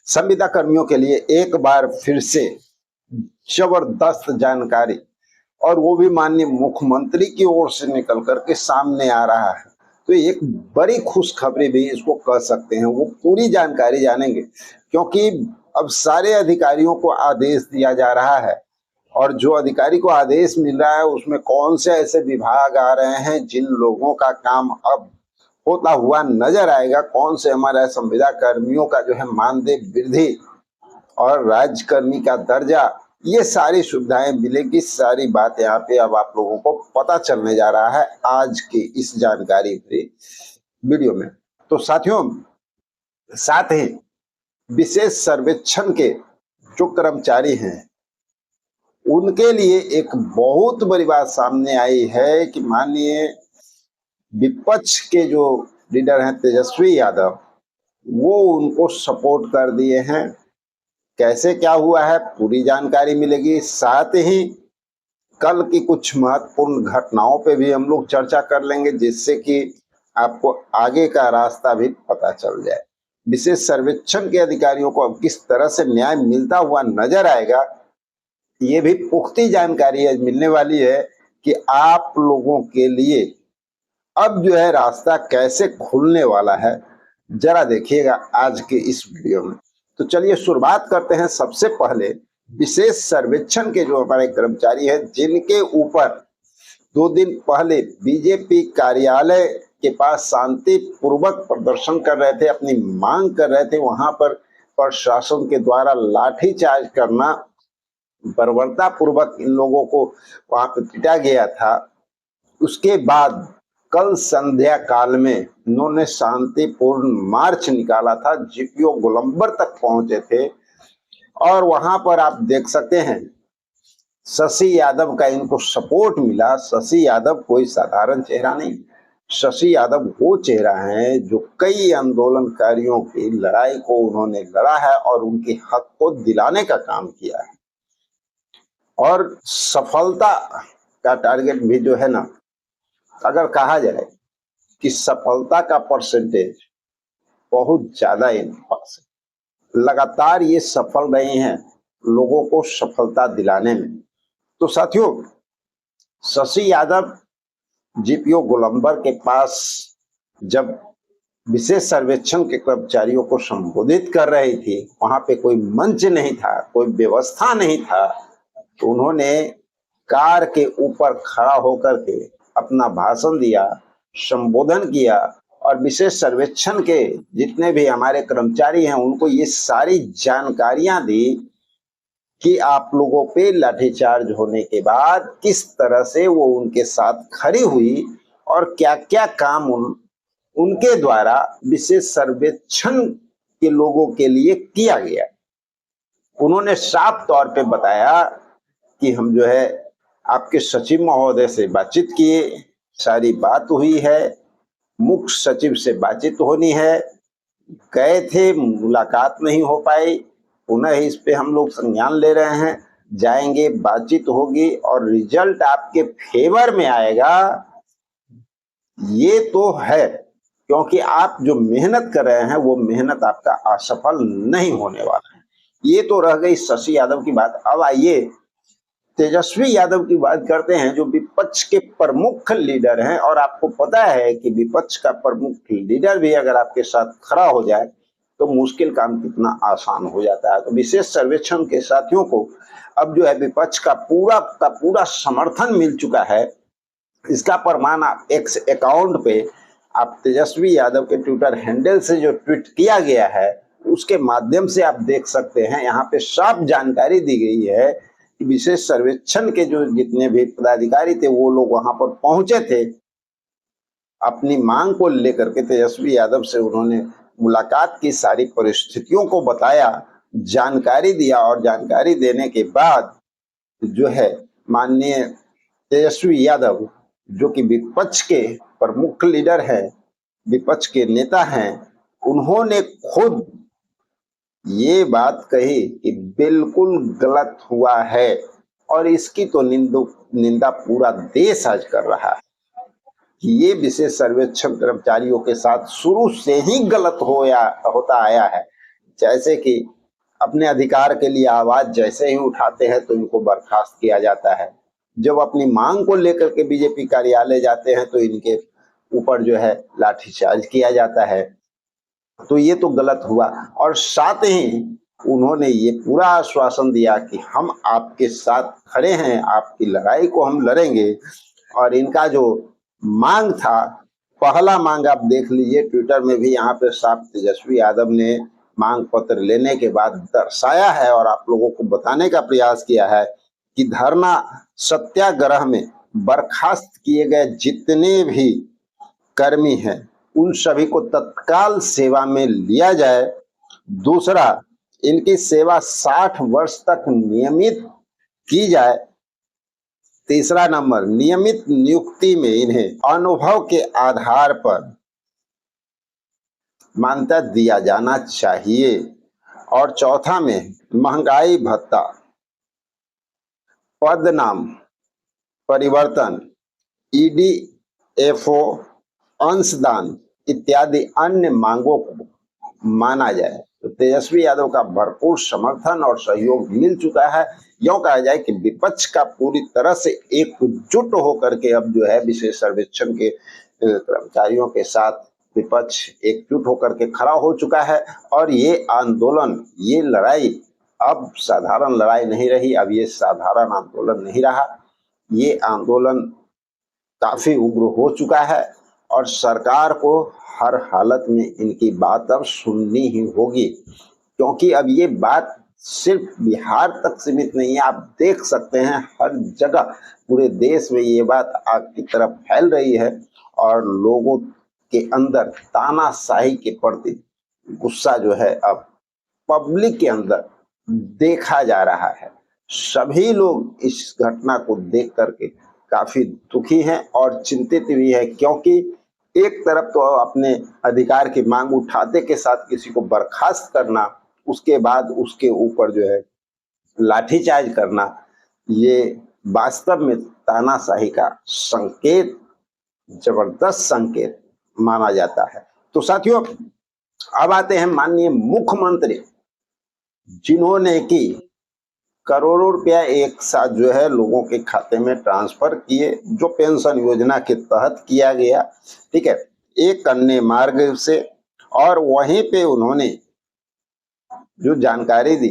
संविदा कर्मियों के लिए एक बार फिर से जबरदस्त जानकारी, और वो भी माननीय मुख्यमंत्री की ओर से निकल करके सामने आ रहा है। तो एक बड़ी खुशखबरी भी इसको कह सकते हैं। वो पूरी जानकारी जानेंगे, क्योंकि अब सारे अधिकारियों को आदेश दिया जा रहा है, और जो अधिकारी को आदेश मिल रहा है उसमें कौन से ऐसे विभाग आ रहे हैं जिन लोगों का काम अब होता हुआ नजर आएगा, कौन से हमारे संविदा कर्मियों का जो है मानदेय वृद्धि और राज्यकर्मी का दर्जा, ये सारी सुविधाएं मिलेगी। सारी बात यहाँ पे अब आप लोगों को पता चलने जा रहा है आज की इस जानकारी भरी वीडियो में। तो साथियों, साथ ही विशेष सर्वेक्षण के जो कर्मचारी हैं उनके लिए एक बहुत बड़ी बात सामने आई है कि माननीय विपक्ष के जो लीडर हैं तेजस्वी यादव, वो उनको सपोर्ट कर दिए हैं। कैसे क्या हुआ है पूरी जानकारी मिलेगी। साथ ही कल की कुछ महत्वपूर्ण घटनाओं पे भी हम लोग चर्चा कर लेंगे, जिससे कि आपको आगे का रास्ता भी पता चल जाए। विशेष सर्वेक्षण के अधिकारियों को अब किस तरह से न्याय मिलता हुआ नजर आएगा, ये भी पुख्ती जानकारी आज मिलने वाली है कि आप लोगों के लिए अब जो है रास्ता कैसे खुलने वाला है, जरा देखिएगा आज के इस वीडियो में। तो चलिए शुरुआत करते हैं। सबसे पहले विशेष सर्वेक्षण के जो हमारे कर्मचारी हैं, जिनके ऊपर 2 दिन पहले बीजेपी कार्यालय के पास शांतिपूर्वक प्रदर्शन कर रहे थे, अपनी मांग कर रहे थे, वहां पर प्रशासन के द्वारा लाठीचार्ज करना, बर्बरता पूर्वक इन लोगों को वहां पर पीटा गया था। उसके बाद कल संध्या काल में इन्होंने शांतिपूर्ण मार्च निकाला था, जीपीओ गोलंबर तक पहुंचे थे, और वहां पर आप देख सकते हैं शशि यादव का इनको सपोर्ट मिला। शशि यादव कोई साधारण चेहरा नहीं, शशि यादव वो चेहरा है जो कई आंदोलनकारियों की लड़ाई को उन्होंने लड़ा है और उनके हक को दिलाने का काम किया है। और सफलता का टारगेट भी जो है ना, अगर कहा जाए कि सफलता का परसेंटेज बहुत ज्यादा इनके पास है, लगातार ये सफल रहे हैं लोगों को सफलता दिलाने में। तो साथियों, शशि यादव जीपीओ गोलंबर के पास जब विशेष सर्वेक्षण के कर्मचारियों को संबोधित कर रही थी, वहां पे कोई मंच नहीं था, कोई व्यवस्था नहीं था, तो उन्होंने कार के ऊपर खड़ा होकर के अपना भाषण दिया, संबोधन किया, और विशेष सर्वेक्षण के जितने भी हमारे कर्मचारी हैं उनको ये सारी जानकारियां दी कि आप लोगों पे लाठीचार्ज होने के बाद किस तरह से वो उनके साथ खड़ी हुई और क्या क्या काम उनके द्वारा विशेष सर्वेक्षण के लोगों के लिए किया गया। उन्होंने साफ तौर पे बताया कि हम जो है आपके सचिव महोदय से बातचीत किए, सारी बात हुई है, मुख्य सचिव से बातचीत होनी है, गए थे, मुलाकात नहीं हो पाई, पुनः इस पे हम लोग संज्ञान ले रहे हैं, जाएंगे, बातचीत होगी और रिजल्ट आपके फेवर में आएगा। ये तो है, क्योंकि आप जो मेहनत कर रहे हैं वो मेहनत आपका असफल नहीं होने वाला है। ये तो रह गई शशि यादव की बात। अब आइए तेजस्वी यादव की बात करते हैं, जो विपक्ष के प्रमुख लीडर हैं। और आपको पता है कि विपक्ष का प्रमुख लीडर भी अगर आपके साथ खड़ा हो जाए तो मुश्किल काम कितना आसान हो जाता है। तो विशेष सर्वेक्षण के साथियों को अब जो है विपक्ष का पूरा समर्थन मिल चुका है। इसका प्रमाण आप एक्स अकाउंट पे आप तेजस्वी यादव के ट्विटर हैंडल से जो ट्वीट किया गया है उसके माध्यम से आप देख सकते हैं। यहाँ पे साफ जानकारी दी गई है कि विशेष सर्वेक्षण के जो जितने भी पदाधिकारी थे वो लोग वहां पर पहुंचे थे, अपनी मांग को लेकर के तेजस्वी यादव से उन्होंने मुलाकात की, सारी परिस्थितियों को बताया, जानकारी दिया, और जानकारी देने के बाद जो है माननीय तेजस्वी यादव, जो कि विपक्ष के प्रमुख लीडर हैं, विपक्ष के नेता हैं, उन्होंने खुद ये बात कही कि बिल्कुल गलत हुआ है, और इसकी तो निंदा पूरा देश आज कर रहा है कि ये विशेष सर्वेक्षण कर्मचारियों के साथ शुरू से ही गलत होता आया है। जैसे कि अपने अधिकार के लिए आवाज जैसे ही उठाते हैं तो इनको बर्खास्त किया जाता है। जब अपनी मांग को लेकर के बीजेपी कार्यालय जाते हैं तो इनके ऊपर जो है लाठीचार्ज किया जाता है। तो ये तो गलत हुआ। और साथ ही उन्होंने ये पूरा आश्वासन दिया कि हम आपके साथ खड़े हैं, आपकी लड़ाई को हम लड़ेंगे। और इनका जो मांग था, पहला मांग आप देख लीजिए, ट्विटर में भी यहाँ पे साफ तेजस्वी यादव ने मांग पत्र लेने के बाद दर्शाया है और आप लोगों को बताने का प्रयास किया है कि धरना सत्याग्रह में बर्खास्त किए गए जितने भी कर्मी हैं उन सभी को तत्काल सेवा में लिया जाए। दूसरा, इनकी सेवा 60 वर्ष तक नियमित की जाए। तीसरा नंबर, नियमित नियुक्ति में इन्हें अनुभव के आधार पर मान्यता दिया जाना चाहिए। और चौथा में महंगाई भत्ता, पद नाम परिवर्तन, ईडीएफओ, अंशदान इत्यादि अन्य मांगों को माना जाए। तो तेजस्वी यादव का भरपूर समर्थन और सहयोग मिल चुका है। यूं कहा जाए कि विपक्ष का पूरी तरह से एकजुट होकर के अब जो है विशेष सर्वेक्षण के कर्मचारियों के साथ विपक्ष एकजुट होकर के खड़ा हो चुका है। और ये आंदोलन, ये लड़ाई अब साधारण लड़ाई नहीं रही, अब ये साधारण आंदोलन नहीं रहा, ये आंदोलन काफी उग्र हो चुका है। और सरकार को हर हालत में इनकी बात अब सुननी ही होगी, क्योंकि अब ये बात सिर्फ बिहार तक सीमित नहीं है। आप देख सकते हैं हर जगह पूरे देश में ये बात आग की तरफ फैल रही है और लोगों के अंदर तानाशाही के प्रति गुस्सा जो है अब पब्लिक के अंदर देखा जा रहा है। सभी लोग इस घटना को देख करके काफी दुखी हैं और चिंतित भी है, क्योंकि एक तरफ तो अपने अधिकार की मांग उठाते के साथ किसी को बर्खास्त करना, उसके बाद उसके ऊपर जो है लाठीचार्ज करना, ये वास्तव में तानाशाही का संकेत, जबरदस्त संकेत माना जाता है। तो साथियों, अब आते हैं माननीय मुख्यमंत्री, जिन्होंने की करोड़ों रुपया एक साथ जो है लोगों के खाते में ट्रांसफर किए, जो पेंशन योजना के तहत किया गया, ठीक है, एक अन्य मार्ग से। और वहीं पे उन्होंने जो जानकारी दी,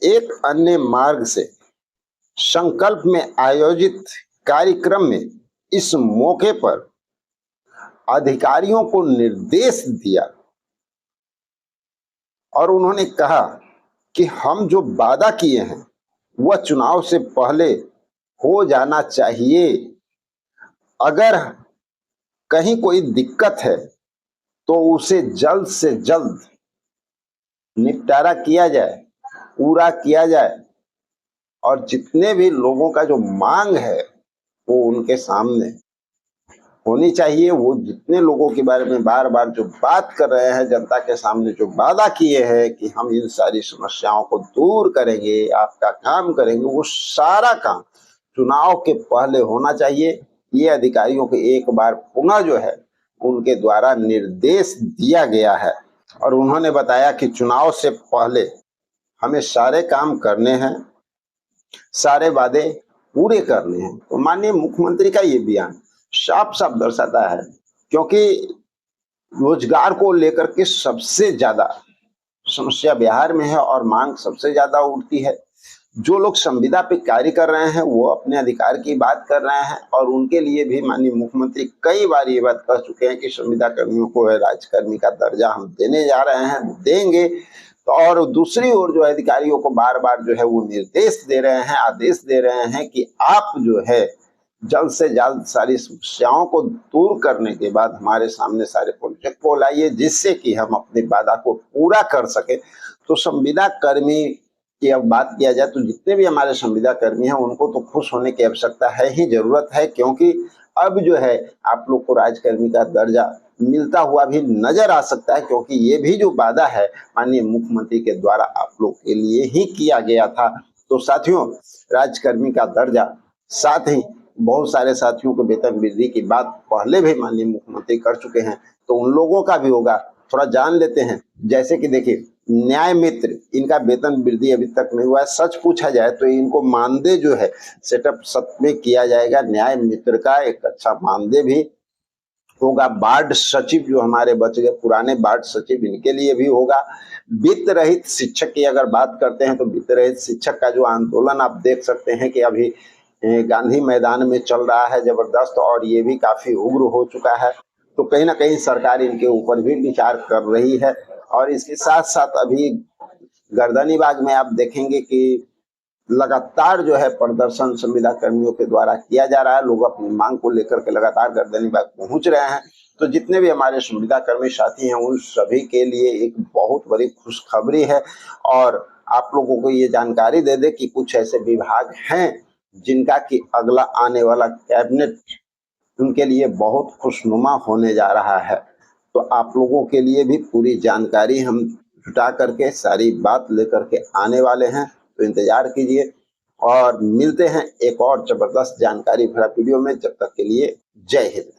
एक अन्य मार्ग से संकल्प में आयोजित कार्यक्रम में इस मौके पर अधिकारियों को निर्देश दिया और उन्होंने कहा कि हम जो वादा किए हैं वह चुनाव से पहले हो जाना चाहिए। अगर कहीं कोई दिक्कत है तो उसे जल्द से जल्द निपटारा किया जाए, पूरा किया जाए। और जितने भी लोगों का जो मांग है वो उनके सामने होनी चाहिए। वो जितने लोगों के बारे में बार बार जो बात कर रहे हैं, जनता के सामने जो वादा किए हैं कि हम इन सारी समस्याओं को दूर करेंगे, आपका काम करेंगे, वो सारा काम चुनाव के पहले होना चाहिए। ये अधिकारियों को एक बार पुनः जो है उनके द्वारा निर्देश दिया गया है और उन्होंने बताया कि चुनाव से पहले हमें सारे काम करने हैं, सारे वादे पूरे करने हैं। तो माननीय मुख्यमंत्री का ये बयान साफ साफ दर्शाता है, क्योंकि रोजगार को लेकर के सबसे ज्यादा समस्या बिहार में है और मांग सबसे ज्यादा उठती है। जो लोग संविदा पे कार्य कर रहे हैं वो अपने अधिकार की बात कर रहे हैं और उनके लिए भी माननीय मुख्यमंत्री कई बार ये बात कह चुके हैं कि संविदा कर्मियों को राज्यकर्मी का दर्जा हम देने जा रहे हैं, देंगे। तो और दूसरी ओर जो अधिकारियों को बार बार जो है वो निर्देश दे रहे हैं, आदेश दे रहे हैं कि आप जो है जल्द से जल्द सारी समस्याओं को दूर करने के बाद हमारे सामने सारे प्रोजेक्ट को लाइए, जिससे कि हम अपने वादा को पूरा कर सके। तो संविदा कर्मी की अब बात किया जाए तो जितने भी हमारे संविदा कर्मी हैं उनको तो खुश होने की आवश्यकता है ही, जरूरत है, क्योंकि अब जो है आप लोग को राज्यकर्मी का दर्जा मिलता हुआ भी नजर आ सकता है, क्योंकि ये भी जो वादा है माननीय मुख्यमंत्री के द्वारा आप लोग के लिए ही किया गया था। तो साथियों, राज्यकर्मी का दर्जा, साथ ही बहुत सारे साथियों को वेतन वृद्धि की बात पहले भी माननीय मुख्यमंत्री कर चुके हैं, तो उन लोगों का भी होगा, थोड़ा जान लेते हैं। जैसे कि देखिए, न्याय मित्र, इनका वेतन वृद्धि अभी तक नहीं हुआ है। सच पूछा जाए तो इनको मानदेय जो है सेटअप सत्र में किया जाएगा। न्याय मित्र का एक अच्छा मानदेय भी होगा। वार्ड सचिव जो हमारे बच गए पुराने वार्ड सचिव, इनके लिए भी होगा। वित्त रहित शिक्षक की अगर बात करते हैं तो वित्त रहित शिक्षक का जो आंदोलन आप देख सकते हैं कि अभी गांधी मैदान में चल रहा है जबरदस्त, और ये भी काफी उग्र हो चुका है। तो कहीं ना कहीं सरकार इनके ऊपर भी विचार कर रही है। और इसके साथ साथ अभी गर्दनीबाग में आप देखेंगे कि लगातार जो है प्रदर्शन संविदा कर्मियों के द्वारा किया जा रहा है। लोग अपनी मांग को लेकर के लगातार गर्दनीबाग पहुंच रहे हैं। तो जितने भी हमारे संविदा कर्मी साथी हैं उन सभी के लिए एक बहुत बड़ी खुशखबरी है। और आप लोगों को ये जानकारी दे दे कि कुछ ऐसे विभाग हैं जिनका कि अगला आने वाला कैबिनेट उनके लिए बहुत खुशनुमा होने जा रहा है। तो आप लोगों के लिए भी पूरी जानकारी हम जुटा करके सारी बात लेकर के आने वाले हैं, तो इंतजार कीजिए। और मिलते हैं एक और जबरदस्त जानकारी भरा वीडियो में। जब तक के लिए जय हिंद।